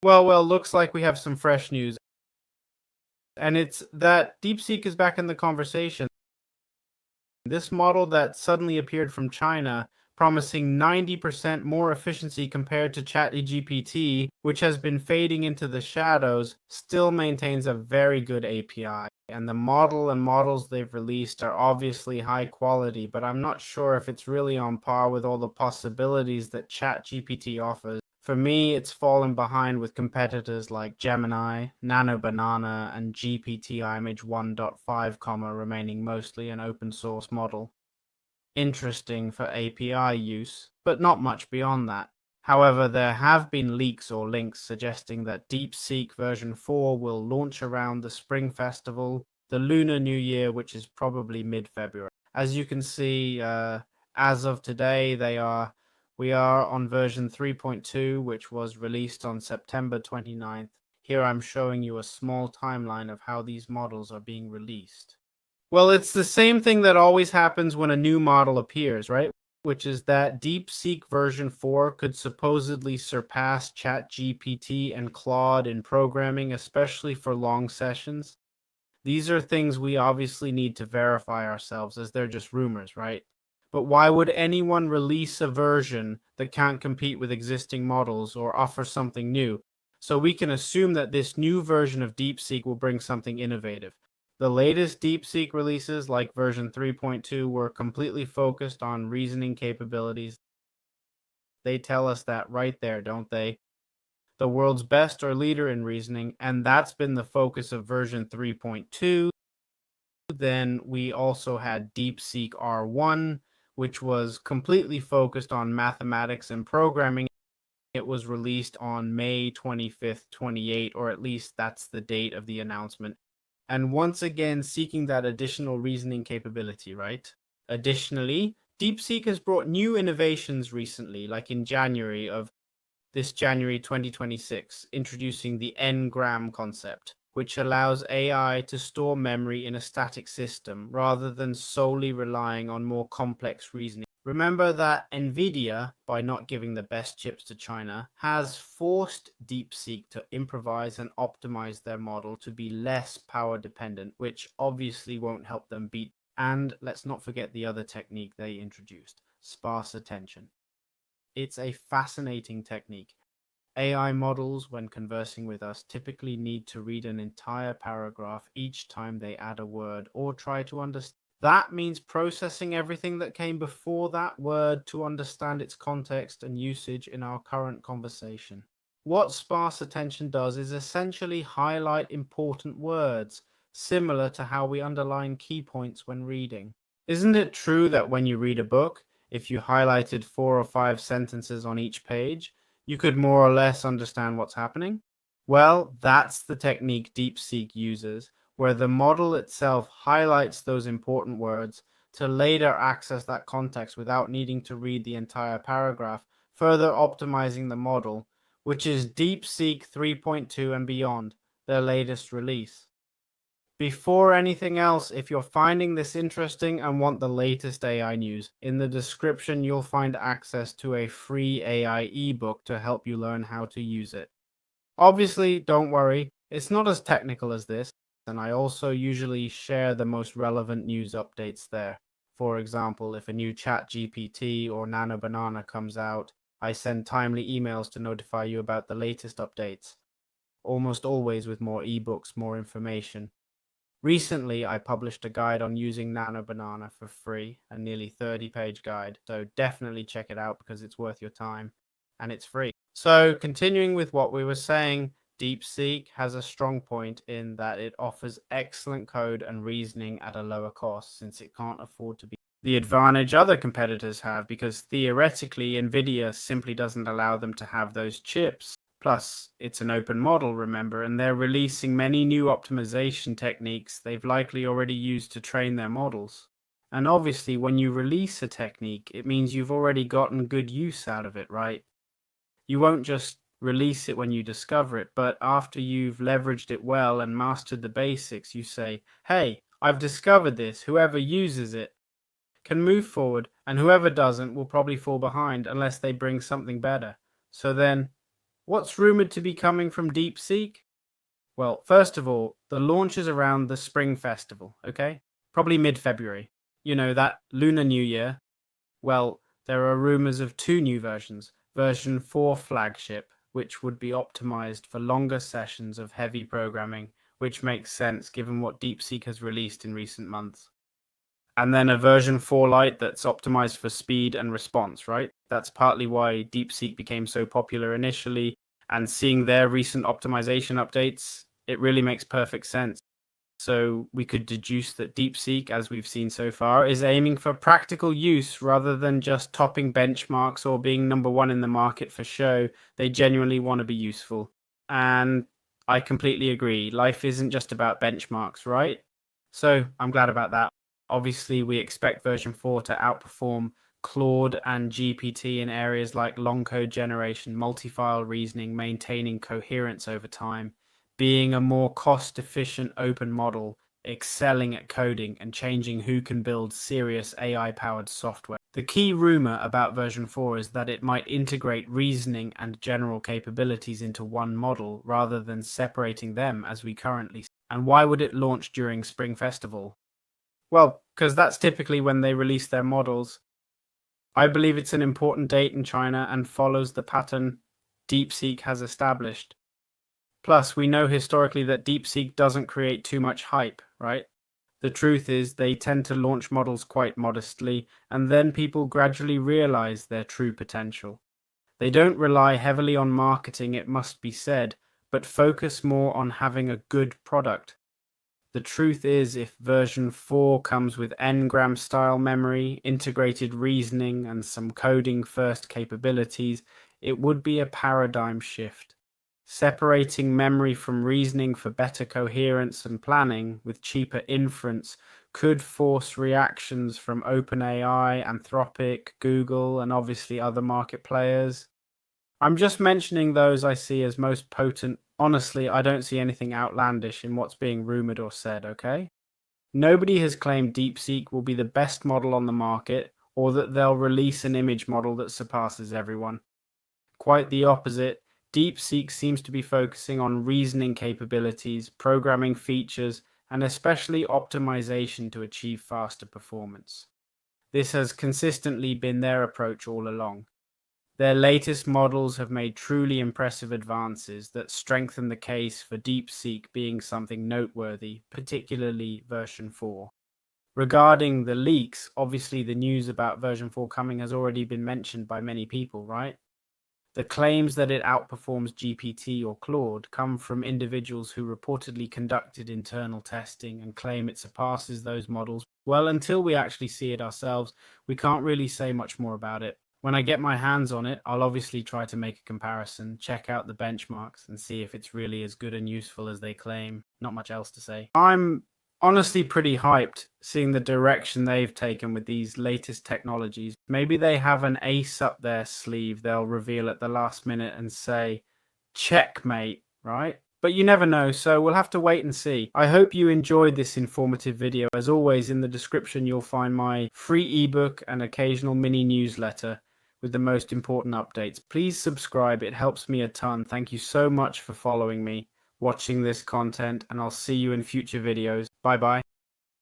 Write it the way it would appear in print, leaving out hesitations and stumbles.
Well, looks like we have some fresh news. And it's that DeepSeek is back in the conversation. This model that suddenly appeared from China, promising 90% more efficiency compared to ChatGPT, which has been fading into the shadows, still maintains a very good API. And the model and models they've released are obviously high quality, but I'm not sure if it's really on par with all the possibilities that ChatGPT offers. For me, it's fallen behind with competitors like Gemini, Nano Banana, and GPT Image 1.5, remaining mostly an open source model. Interesting for API use, but not much beyond that. However, there have been leaks or links suggesting that DeepSeek version 4 will launch around the Spring Festival, the Lunar New Year, which is probably mid-February. As you can see, as of today, we are on version 3.2, which was released on September 29th. Here I'm showing you a small timeline of how these models are being released. Well, it's the same thing that always happens when a new model appears, right? Which is that DeepSeek version 4 could supposedly surpass ChatGPT and Claude in programming, especially for long sessions. These are things we obviously need to verify ourselves, as they're just rumors, right? But why would anyone release a version that can't compete with existing models or offer something new? So we can assume that this new version of DeepSeek will bring something innovative. The latest DeepSeek releases, like version 3.2, were completely focused on reasoning capabilities. They tell us that right there, don't they? The world's best or leader in reasoning, and that's been the focus of version 3.2. Then we also had DeepSeek R1, which was completely focused on mathematics and programming. It was released on May 25th, 28, or at least that's the date of the announcement. And once again, seeking that additional reasoning capability, right? Additionally, DeepSeek has brought new innovations recently, like in January 2026, introducing the n-gram concept, which allows AI to store memory in a static system rather than solely relying on more complex reasoning. Remember that Nvidia, by not giving the best chips to China, has forced DeepSeek to improvise and optimize their model to be less power dependent, which obviously won't help them beat. And let's not forget the other technique they introduced, sparse attention. It's a fascinating technique. AI models, when conversing with us, typically need to read an entire paragraph each time they add a word or try to understand. That means processing everything that came before that word to understand its context and usage in our current conversation. What sparse attention does is essentially highlight important words, similar to how we underline key points when reading. Isn't it true that when you read a book, if you highlighted 4 or 5 sentences on each page, you could more or less understand what's happening? Well, that's the technique DeepSeek uses, where the model itself highlights those important words to later access that context without needing to read the entire paragraph, further optimizing the model, which is DeepSeek 3.2 and beyond, their latest release. Before anything else, if you're finding this interesting and want the latest AI news, in the description you'll find access to a free AI ebook to help you learn how to use it. Obviously, don't worry, it's not as technical as this, and I also usually share the most relevant news updates there. For example, if a new ChatGPT or Nano Banana comes out, I send timely emails to notify you about the latest updates, almost always with more ebooks, more information. Recently, I published a guide on using Nano Banana for free, a nearly 30-page guide, so definitely check it out because it's worth your time, and it's free. So, continuing with what we were saying, DeepSeek has a strong point in that it offers excellent code and reasoning at a lower cost, since it can't afford to be the advantage other competitors have, because theoretically, Nvidia simply doesn't allow them to have those chips. Plus, it's an open model, remember, and they're releasing many new optimization techniques they've likely already used to train their models. And obviously, when you release a technique, it means you've already gotten good use out of it, right? You won't just release it when you discover it, but after you've leveraged it well and mastered the basics, you say, hey, I've discovered this, whoever uses it can move forward, and whoever doesn't will probably fall behind unless they bring something better. So then, What's rumored to be coming from DeepSeek? Well, first of all, the launch is around the Spring Festival, okay? Probably mid-February. You know, that Lunar New Year. Well, there are rumors of two new versions. Version 4 flagship, which would be optimized for longer sessions of heavy programming, which makes sense given what DeepSeek has released in recent months. And then a version 4 Lite that's optimized for speed and response, right? That's partly why DeepSeek became so popular initially, and seeing their recent optimization updates, it really makes perfect sense. So we could deduce that DeepSeek, as we've seen so far, is aiming for practical use rather than just topping benchmarks or being number one in the market for show. They genuinely want to be useful. And I completely agree. Life isn't just about benchmarks, right? So I'm glad about that. Obviously, we expect version 4 to outperform Claude and GPT in areas like long code generation, multi-file reasoning, maintaining coherence over time, being a more cost-efficient open model, excelling at coding, and changing who can build serious AI-powered software. The key rumor about version 4 is that it might integrate reasoning and general capabilities into one model rather than separating them as we currently see. And why would it launch during Spring Festival? Well, because that's typically when they release their models. I believe it's an important date in China and follows the pattern DeepSeek has established. Plus, we know historically that DeepSeek doesn't create too much hype, right? The truth is, they tend to launch models quite modestly, and then people gradually realize their true potential. They don't rely heavily on marketing, it must be said, but focus more on having a good product. The truth is, if version 4 comes with n-gram style memory, integrated reasoning, and some coding first capabilities, it would be a paradigm shift. Separating memory from reasoning for better coherence and planning with cheaper inference could force reactions from OpenAI, Anthropic, Google, and obviously other market players. I'm just mentioning those I see as most potent. Honestly, I don't see anything outlandish in what's being rumored or said, okay? Nobody has claimed DeepSeek will be the best model on the market or that they'll release an image model that surpasses everyone. Quite the opposite. DeepSeek seems to be focusing on reasoning capabilities, programming features, and especially optimization to achieve faster performance. This has consistently been their approach all along. Their latest models have made truly impressive advances that strengthen the case for DeepSeek being something noteworthy, particularly version 4. Regarding the leaks, obviously the news about version 4 coming has already been mentioned by many people, right? The claims that it outperforms GPT or Claude come from individuals who reportedly conducted internal testing and claim it surpasses those models. Well, until we actually see it ourselves, we can't really say much more about it. When I get my hands on it, I'll obviously try to make a comparison, check out the benchmarks, and see if it's really as good and useful as they claim. Not much else to say. I'm honestly pretty hyped seeing the direction they've taken with these latest technologies. Maybe they have an ace up their sleeve they'll reveal at the last minute and say, checkmate, right? But you never know, so we'll have to wait and see. I hope you enjoyed this informative video. As always, in the description you'll find my free ebook and occasional mini newsletter with the most important updates. Please subscribe, it helps me a ton. Thank you so much for following me, watching this content, and I'll see you in future videos. Bye bye.